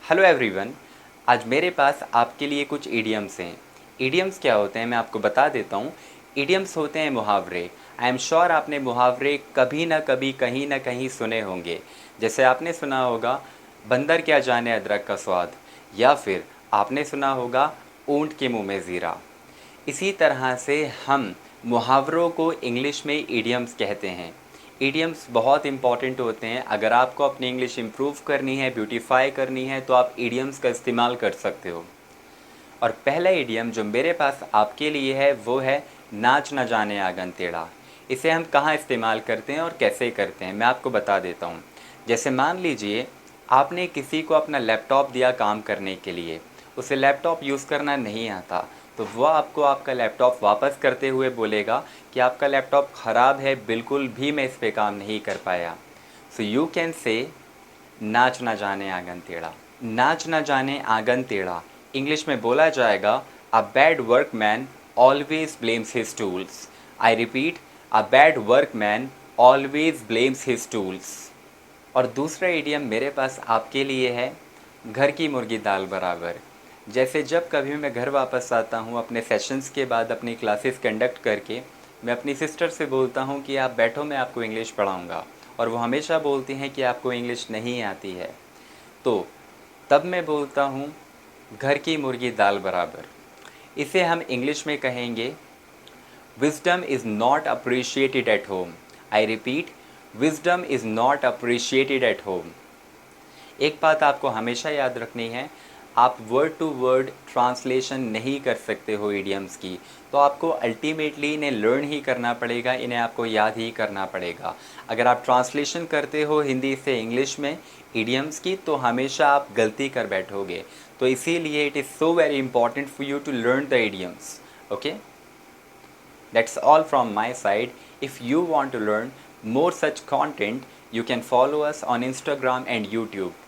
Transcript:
Hello everyone. आज मेरे पास आपके लिए कुछ इडियम्स हैं। इडियम्स क्या होते हैं मैं आपको बता देता हूँ। इडियम्स होते हैं मुहावरे। आई एम श्योर आपने मुहावरे कभी ना कभी कहीं ना कहीं सुने होंगे। जैसे आपने सुना होगा बंदर क्या जाने अदरक का स्वाद, या फिर आपने सुना होगा ऊँट के मुंह में ज़ीरा। इसी तरह से हम मुहावरों को इंग्लिश में इडियम्स कहते हैं। इडियम्स बहुत इंपॉर्टेंट होते हैं। अगर आपको अपनी इंग्लिश इम्प्रूव करनी है, ब्यूटीफाई करनी है, तो आप इडियम्स का इस्तेमाल कर सकते हो। और पहला इडियम जो मेरे पास आपके लिए है वो है नाच न जाने आंगन टेढ़ा। इसे हम कहाँ इस्तेमाल करते हैं और कैसे करते हैं मैं आपको बता देता हूँ। जैसे मान लीजिए आपने किसी को अपना लैपटॉप दिया काम करने के लिए, उसे लैपटॉप यूज़ करना नहीं आता, तो वह आपको आपका लैपटॉप वापस करते हुए बोलेगा कि आपका लैपटॉप ख़राब है, बिल्कुल भी मैं इस पे काम नहीं कर पाया। सो यू कैन से नाच ना जाने आंगन टेढ़ा। नाच ना जाने आंगन टेढ़ा इंग्लिश में बोला जाएगा a bad workman always blames his tools. I repeat, a bad workman always blames his tools. और दूसरा इडियम मेरे पास आपके लिए है घर की मुर्गी दाल बराबर। जैसे जब कभी मैं घर वापस आता हूँ अपने सेशंस के बाद, अपनी क्लासेस कंडक्ट करके, मैं अपनी सिस्टर से बोलता हूँ कि आप बैठो मैं आपको इंग्लिश पढ़ाऊँगा, और वो हमेशा बोलती हैं कि आपको इंग्लिश नहीं आती है। तो तब मैं बोलता हूँ घर की मुर्गी दाल बराबर। इसे हम इंग्लिश में कहेंगे Wisdom is not appreciated at home. I repeat, wisdom is not appreciated at home. एक बात आपको हमेशा याद रखनी है, आप वर्ड टू वर्ड ट्रांसलेशन नहीं कर सकते हो इडियम्स की, तो आपको अल्टीमेटली इन्हें लर्न ही करना पड़ेगा, इन्हें आपको याद ही करना पड़ेगा। अगर आप ट्रांसलेशन करते हो हिंदी से इंग्लिश में इडियम्स की, तो हमेशा आप गलती कर बैठोगे। तो इसीलिए it is so very important for you to learn the idioms. Okay, that's all from my side. If you want to learn more such content, you can follow us on Instagram and YouTube.